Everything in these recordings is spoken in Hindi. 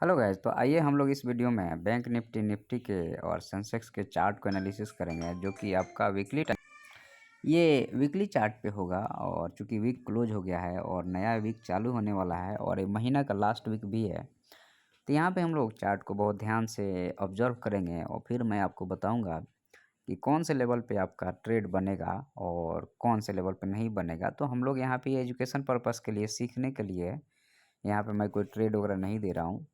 हेलो गाइस, तो आइए हम लोग इस वीडियो में बैंक निफ्टी के और सेंसेक्स के चार्ट को एनालिसिस करेंगे जो कि आपका ये वीकली चार्ट पे होगा। और चूंकि वीक क्लोज हो गया है और नया वीक चालू होने वाला है और ये महीना का लास्ट वीक भी है, तो यहाँ पे हम लोग चार्ट को बहुत ध्यान से ऑब्जर्व करेंगे और फिर मैं आपको बताऊंगा कि कौन से लेवल पे आपका ट्रेड बनेगा और कौन से लेवल पे नहीं बनेगा। तो हम लोग यहाँ पे एजुकेशन पर्पज़ के लिए, सीखने के लिए, यहाँ पे मैं कोई ट्रेड वगैरह नहीं दे रहा हूँ।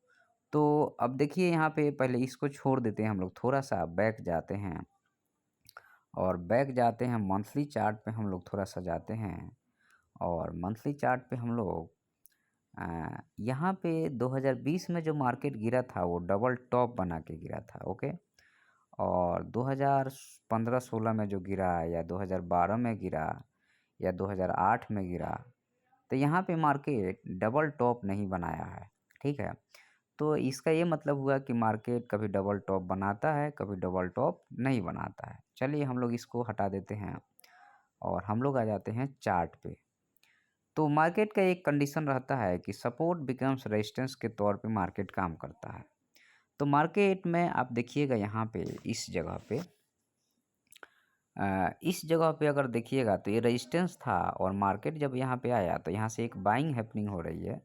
तो अब देखिए, यहाँ पे पहले इसको छोड़ देते हैं, हम लोग थोड़ा सा बैक जाते हैं और बैक जाते हैं मंथली चार्ट पे। हम लोग थोड़ा सा जाते हैं और मंथली चार्ट पे हम लोग यहाँ पे 2020 में जो मार्केट गिरा था वो डबल टॉप बना के गिरा था। ओके। और 2015-16 में जो गिरा या 2012 में गिरा या 2008 में गिरा, तो यहाँ पे मार्केट डबल टॉप नहीं बनाया है। ठीक है। तो इसका ये मतलब हुआ कि मार्केट कभी डबल टॉप बनाता है, कभी डबल टॉप नहीं बनाता है। चलिए हम लोग इसको हटा देते हैं और हम लोग आ जाते हैं चार्ट पे। तो मार्केट का एक कंडीशन रहता है कि सपोर्ट बिकम्स रेजिस्टेंस के तौर पे मार्केट काम करता है। तो मार्केट में आप देखिएगा, यहाँ पे इस जगह पे अगर देखिएगा तो ये रेजिस्टेंस था और मार्केट जब यहाँ पे आया तो यहाँ से एक बाइंग हैपनिंग हो रही है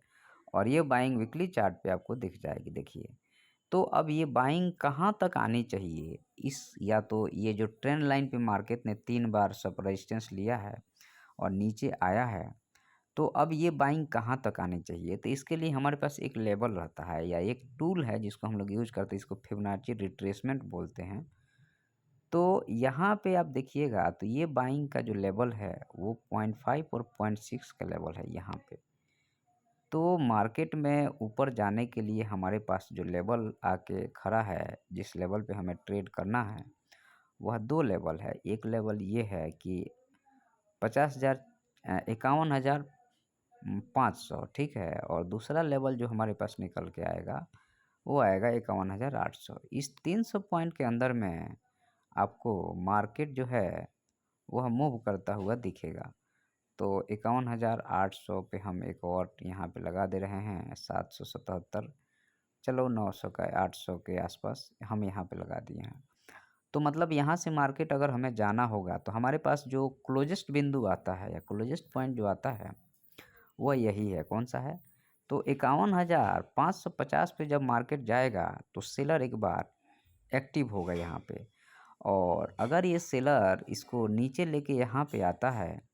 और ये बाइंग वीकली चार्ट पे आपको दिख जाएगी। देखिए, तो अब ये बाइंग कहाँ तक आनी चाहिए, इस या तो ये जो ट्रेंड लाइन पे मार्केट ने 3 बार सब रेजिस्टेंस लिया है और नीचे आया है, तो अब ये बाइंग कहाँ तक आनी चाहिए। तो इसके लिए हमारे पास एक लेवल रहता है या एक टूल है जिसको हम लोग यूज करते हैं, इसको फिबोनाची रिट्रेसमेंट बोलते हैं। तो यहाँ पे आप देखिएगा तो ये बाइंग का जो लेवल है वो 0.5 और 0.6 का लेवल है यहाँ पे। तो मार्केट में ऊपर जाने के लिए हमारे पास जो लेवल आके खड़ा है, जिस लेवल पे हमें ट्रेड करना है, वह दो लेवल है। एक लेवल ये है कि 50,000 51,500, ठीक है। और दूसरा लेवल जो हमारे पास निकल के आएगा वो आएगा 51,800। इस 300 पॉइंट के अंदर में आपको मार्केट जो है वह मूव करता हुआ दिखेगा। तो 51,800 पे हम एक और यहाँ पे लगा दे रहे हैं 777। चलो 900 का 800 के आसपास हम यहाँ पे लगा दिए हैं। तो मतलब यहाँ से मार्केट अगर हमें जाना होगा तो हमारे पास जो क्लोजेस्ट बिंदु आता है या क्लोजेस्ट पॉइंट जो आता है वह यही है। कौन सा है? तो 51,550 पे जब मार्केट जाएगा तो सेलर एक बार एक्टिव होगा यहाँ पे। और अगर ये सेलर इसको नीचे लेके यहाँ पे आता है,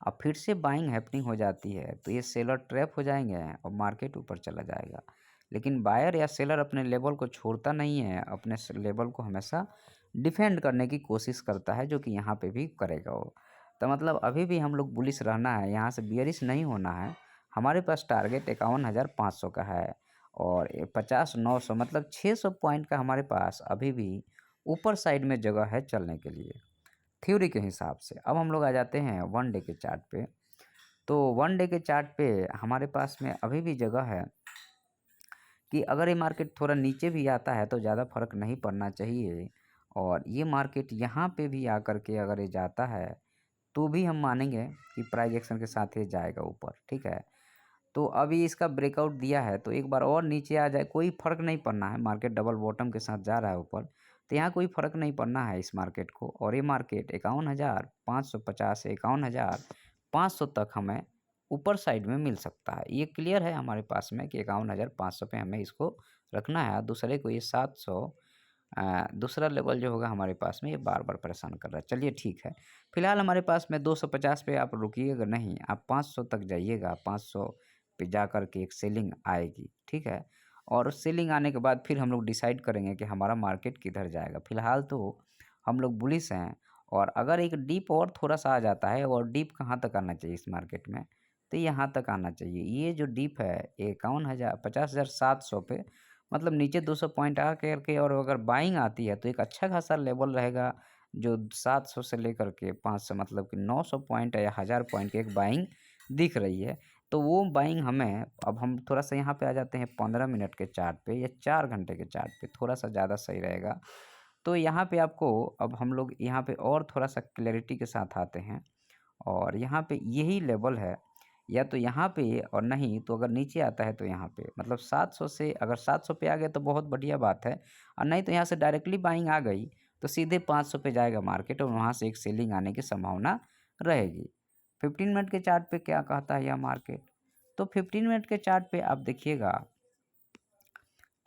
अब फिर से बाइंग हैपनिंग हो जाती है, तो ये सेलर ट्रैप हो जाएंगे और मार्केट ऊपर चला जाएगा। लेकिन बायर या सेलर अपने लेवल को छोड़ता नहीं है, अपने लेवल को हमेशा डिफेंड करने की कोशिश करता है, जो कि यहाँ पे भी करेगा वो। तो मतलब अभी भी हम लोग बुलिश रहना है, यहाँ से बियरिश नहीं होना है। हमारे पास टारगेट 51,500 का है और 50,900 मतलब 600 पॉइंट का हमारे पास अभी भी ऊपर साइड में जगह है चलने के लिए, थ्योरी के हिसाब से। अब हम लोग आ जाते हैं वन डे के चार्ट पे। तो वन डे के चार्ट पे हमारे पास में अभी भी जगह है कि अगर ये मार्केट थोड़ा नीचे भी आता है तो ज़्यादा फर्क नहीं पड़ना चाहिए। और ये मार्केट यहाँ पे भी आकर के अगर ये जाता है तो भी हम मानेंगे कि प्राइस एक्शन के साथ ये जाएगा ऊपर। ठीक है। तो अभी इसका ब्रेकआउट दिया है तो एक बार और नीचे आ जाए, कोई फ़र्क नहीं पड़ना है। मार्केट डबल बॉटम के साथ जा रहा है ऊपर, तो यहाँ कोई फ़र्क नहीं पड़ना है इस मार्केट को। और ये मार्केट 51,550 से 51,500 तक हमें ऊपर साइड में मिल सकता है। ये क्लियर है हमारे पास में कि 51,500 पे हमें इसको रखना है। दूसरे को ये 700 दूसरा लेवल जो होगा हमारे पास में, ये बार बार परेशान कर रहा है। चलिए ठीक है, फिलहाल हमारे पास में 250 पे आप रुकिएगा नहीं, आप 500 तक जाइएगा। 500 पे जा कर के एक सेलिंग आएगी। ठीक है। और सेलिंग आने के बाद फिर हम लोग डिसाइड करेंगे कि हमारा मार्केट किधर जाएगा। फिलहाल तो हम लोग बुलिश हैं। और अगर एक डीप और थोड़ा सा आ जाता है, और डीप कहाँ तक आना चाहिए इस मार्केट में, तो यहाँ तक आना चाहिए। ये जो डीप है 50,700 पे, मतलब नीचे 200 पॉइंट आ करके और अगर बाइंग आती है तो एक अच्छा खासा लेवल रहेगा। जो 700 से लेकर के 500 मतलब कि 900 पॉइंट या 1000 पॉइंट की एक बाइंग दिख रही है। तो वो बाइंग हमें, अब हम थोड़ा सा यहाँ पे आ जाते हैं 15 मिनट के चार्ट पे या 4 घंटे के चार्ट पे, थोड़ा सा ज़्यादा सही रहेगा। तो यहाँ पे आपको, अब हम लोग यहाँ पे और थोड़ा सा क्लैरिटी के साथ आते हैं और यहाँ पे यही लेवल है या तो यहाँ पे, और नहीं तो अगर नीचे आता है तो यहाँ पे, मतलब 700 से अगर 700 पे आ गया तो बहुत बढ़िया बात है, और नहीं तो यहाँ से डायरेक्टली बाइंग आ गई तो सीधे 500 पे जाएगा मार्केट, और वहाँ से एक सेलिंग आने की संभावना रहेगी। 15 मिनट के चार्ट पे क्या कहता है यह मार्केट? तो 15 मिनट के चार्ट पे आप देखिएगा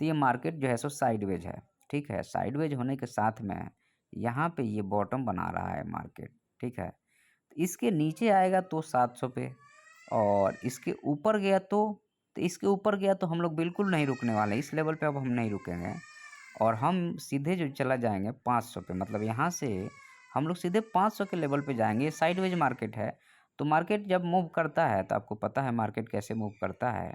तो ये मार्केट जो है सो साइडवेज है, ठीक है। साइडवेज होने के साथ में यहाँ पे ये बॉटम बना रहा है मार्केट, ठीक है। इसके नीचे आएगा तो 700 पे, और इसके ऊपर गया तो इसके ऊपर गया तो हम लोग बिल्कुल नहीं रुकने वाले, इस लेवल पे अब हम नहीं रुकेंगे, और हम सीधे जो चला जाएंगे 500 पे, मतलब यहाँ से हम लोग सीधे 500 के लेवल पे जाएंगे। ये साइडवेज मार्केट है, तो मार्केट जब मूव करता है तो आपको पता है मार्केट कैसे मूव करता है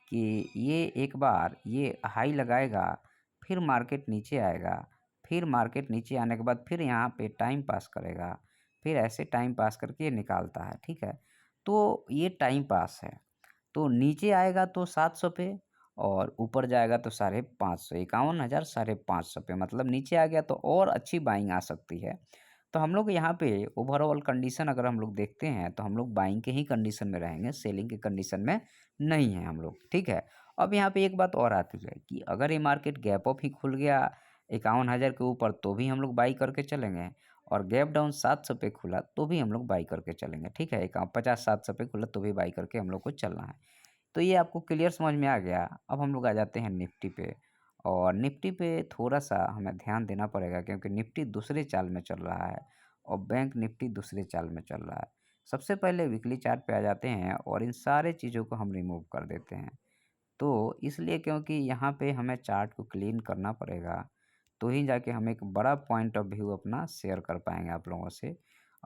कि ये एक बार ये हाई लगाएगा, फिर मार्केट नीचे आएगा, फिर मार्केट नीचे आने के बाद फिर यहाँ पे टाइम पास करेगा, फिर ऐसे टाइम पास करके ये निकालता है, ठीक है। तो ये टाइम पास है। तो नीचे आएगा तो 700 पे, और ऊपर जाएगा तो 550, 51,000 550 पे, मतलब नीचे आ गया तो और अच्छी बाइंग आ सकती है। तो हम लोग यहाँ पे ओवरऑल कंडीशन अगर हम लोग देखते हैं तो हम लोग बाइंग के ही कंडीशन में रहेंगे, सेलिंग के कंडीशन में नहीं है हम लोग, ठीक है। अब यहाँ पे एक बात और आती है कि अगर ये मार्केट गैप अप ही खुल गया 51,000 के ऊपर तो भी हम लोग बाई करके चलेंगे, और गैप डाउन 700 पे खुला तो भी हम लोग बाई करके चलेंगे, ठीक है। 50-700 पे खुला तो भी बाई करके हम लोग को चलना है। तो ये आपको क्लियर समझ में आ गया। अब हम लोग आ जाते हैं निफ्टी पे, और निफ्टी पे थोड़ा-सा हमें ध्यान देना पड़ेगा क्योंकि निफ्टी दूसरे चाल में चल रहा है, और बैंक निफ्टी दूसरे चाल में चल रहा है। सबसे पहले वीकली चार्ट पे आ जाते हैं और इन सारे चीज़ों को हम रिमूव कर देते हैं। तो इसलिए क्योंकि यहाँ पे हमें चार्ट को क्लीन करना पड़ेगा, तो ही जाके हम एक बड़ा पॉइंट ऑफ व्यू अपना शेयर कर पाएँगे आप लोगों से।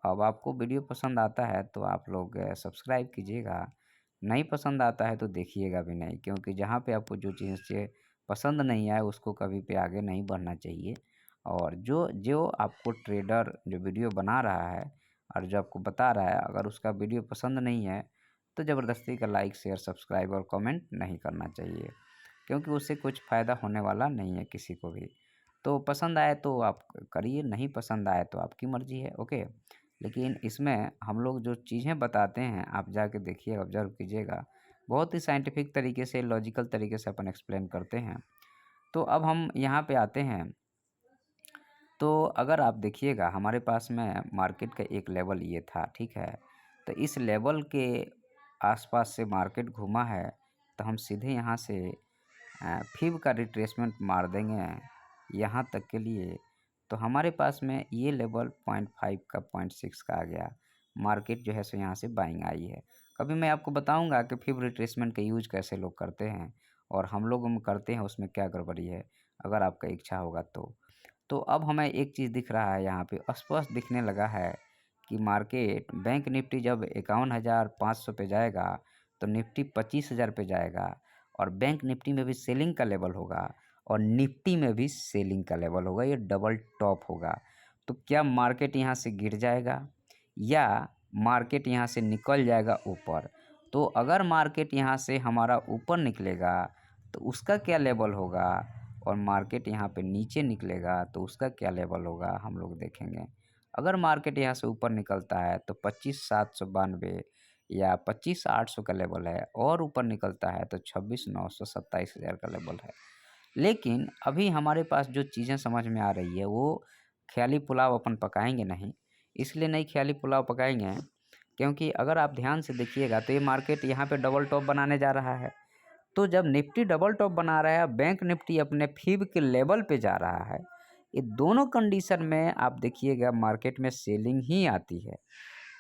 अब आपको वीडियो पसंद आता है तो आप लोग सब्सक्राइब कीजिएगा, नहीं पसंद आता है तो देखिएगा भी नहीं, क्योंकि जहाँ पे आपको जो चीज़ से पसंद नहीं आए उसको कभी पे आगे नहीं बढ़ना चाहिए। और जो जो आपको ट्रेडर जो वीडियो बना रहा है और जो आपको बता रहा है, अगर उसका वीडियो पसंद नहीं है तो ज़बरदस्ती का लाइक, शेयर, सब्सक्राइब और कमेंट नहीं करना चाहिए, क्योंकि उससे कुछ फ़ायदा होने वाला नहीं है किसी को भी। तो पसंद आए तो आप करिए, नहीं पसंद आए तो आपकी मर्ज़ी है, ओके। लेकिन इसमें हम लोग जो चीज़ें बताते हैं आप जाके देखिए, ऑब्ज़र्व कीजिएगा। बहुत ही साइंटिफिक तरीके से, लॉजिकल तरीके से अपन एक्सप्लेन करते हैं। तो अब हम यहाँ पे आते हैं, तो अगर आप देखिएगा हमारे पास में मार्केट का एक लेवल ये था, ठीक है। तो इस लेवल के आसपास से मार्केट घूमा है, तो हम सीधे यहाँ से फिब का रिट्रेसमेंट मार देंगे यहाँ तक के लिए। तो हमारे पास में ये लेवल 0.5 का 0.6 का आ गया, मार्केट जो है सो यहाँ से बाइंग आई है। कभी मैं आपको बताऊंगा कि फिब रिट्रेसमेंट का यूज कैसे लोग करते हैं और हम लोग करते हैं उसमें क्या गड़बड़ी है, अगर आपका इच्छा होगा तो। तो अब हमें एक चीज़ दिख रहा है, यहाँ पे स्पष्ट दिखने लगा है कि मार्केट बैंक निफ्टी जब 51,500 पे जाएगा तो निफ्टी 25,000 पे जाएगा, और बैंक निफ्टी में भी सेलिंग का लेवल होगा और निफ्टी में भी सेलिंग का लेवल होगा, ये डबल टॉप होगा। तो क्या मार्केट यहाँ से गिर जाएगा या मार्केट यहाँ से निकल जाएगा ऊपर? तो अगर मार्केट यहाँ से हमारा ऊपर निकलेगा तो उसका क्या लेवल होगा, और मार्केट यहाँ पे नीचे निकलेगा तो उसका क्या लेवल होगा, हम लोग देखेंगे। अगर मार्केट यहाँ से ऊपर निकलता है तो 25,792 या 25,800 का लेवल है, और ऊपर निकलता है तो 26,900 27,000 का लेवल है। लेकिन अभी हमारे पास जो चीज़ें समझ में आ रही है वो ख़याली पुलाव अपन पकाएंगे नहीं, इसलिए नहीं ख़याली पुलाव पकाएंगे क्योंकि अगर आप ध्यान से देखिएगा तो ये मार्केट यहाँ पे डबल टॉप बनाने जा रहा है। तो जब निफ्टी डबल टॉप बना रहा है, बैंक निफ्टी अपने फीब के लेवल पे जा रहा है, ये दोनों कंडीशन में आप देखिएगा मार्केट में सेलिंग ही आती है।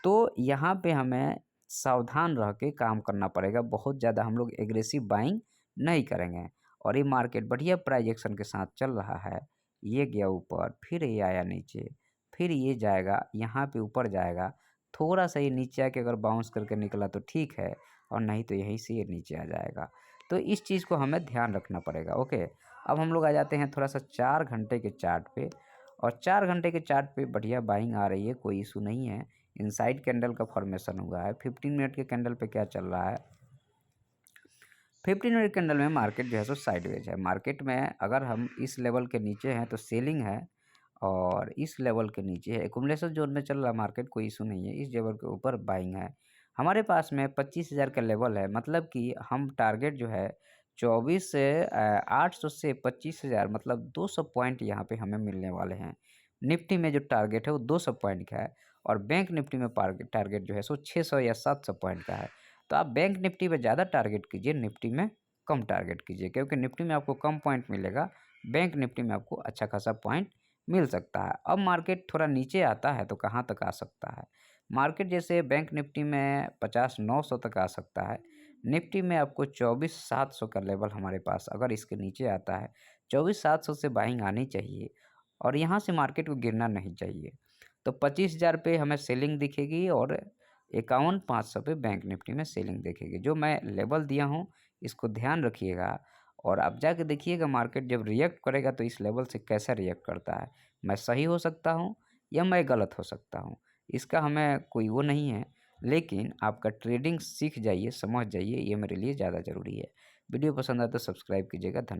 तो यहाँ पे हमें सावधान रह के काम करना पड़ेगा, बहुत ज़्यादा हम लोग एग्रेसिव बाइंग नहीं करेंगे। और ये मार्केट बढ़िया प्राइस एक्शन के साथ चल रहा है, ये गया ऊपर, फिर ये आया नीचे, फिर ये जाएगा यहाँ पे ऊपर जाएगा, थोड़ा सा ये नीचे आके अगर बाउंस करके निकला तो ठीक है, और नहीं तो यहीं से ये नीचे आ जाएगा। तो इस चीज़ को हमें ध्यान रखना पड़ेगा, ओके। अब हम लोग आ जाते हैं थोड़ा सा 4 घंटे के चार्ट पे, और 4 घंटे के चार्ट पे बढ़िया बाइंग आ रही है, कोई इशू नहीं है। इनसाइड कैंडल का फॉर्मेशन हुआ है। 15 मिनट के कैंडल पे क्या चल रहा है, 15 मिनट कैंडल में मार्केट जो है सो साइडवेज है। मार्केट में अगर हम इस लेवल के नीचे हैं तो सेलिंग है, और इस लेवल के नीचे है, एकुमुलेशन जोन में चल रहा मार्केट, कोई इशू नहीं है। इस लेवल के ऊपर बाइंग है। हमारे पास में 25,000 का लेवल है, मतलब कि हम टारगेट जो है 24 से 800 से 25,000 मतलब 200 पॉइंट यहाँ पे हमें मिलने वाले हैं। निफ्टी में जो टारगेट है वो 200 पॉइंट का है और बैंक निफ्टी में टारगेट जो है सो 600 या 700 पॉइंट का है। तो आप बैंक निफ्टी में ज़्यादा टारगेट कीजिए, निफ्टी में कम टारगेट कीजिए, क्योंकि निफ्टी में आपको कम पॉइंट मिलेगा, बैंक निफ्टी में आपको अच्छा खासा पॉइंट मिल सकता है। अब मार्केट थोड़ा नीचे आता है तो कहाँ तक आ सकता है? मार्केट जैसे बैंक निफ्टी में 50,900 तक आ सकता है। निफ्टी में आपको 24,700 का लेवल हमारे पास अगर इसके नीचे आता है, 24,700 से बाइंग आनी चाहिए और यहाँ से मार्केट को गिरना नहीं चाहिए। तो 25,000 पे हमें सेलिंग दिखेगी और 51,500 पे बैंक निफ्टी में सेलिंग दिखेगी। जो मैं लेवल दिया हूँ इसको ध्यान रखिएगा और आप जाके देखिएगा मार्केट जब रिएक्ट करेगा तो इस लेवल से कैसा रिएक्ट करता है। मैं सही हो सकता हूँ या मैं गलत हो सकता हूँ, इसका हमें कोई वो नहीं है, लेकिन आपका ट्रेडिंग सीख जाइए, समझ जाइए, ये मेरे लिए ज़्यादा ज़रूरी है। वीडियो पसंद आए तो सब्सक्राइब कीजिएगा। धन्यवाद।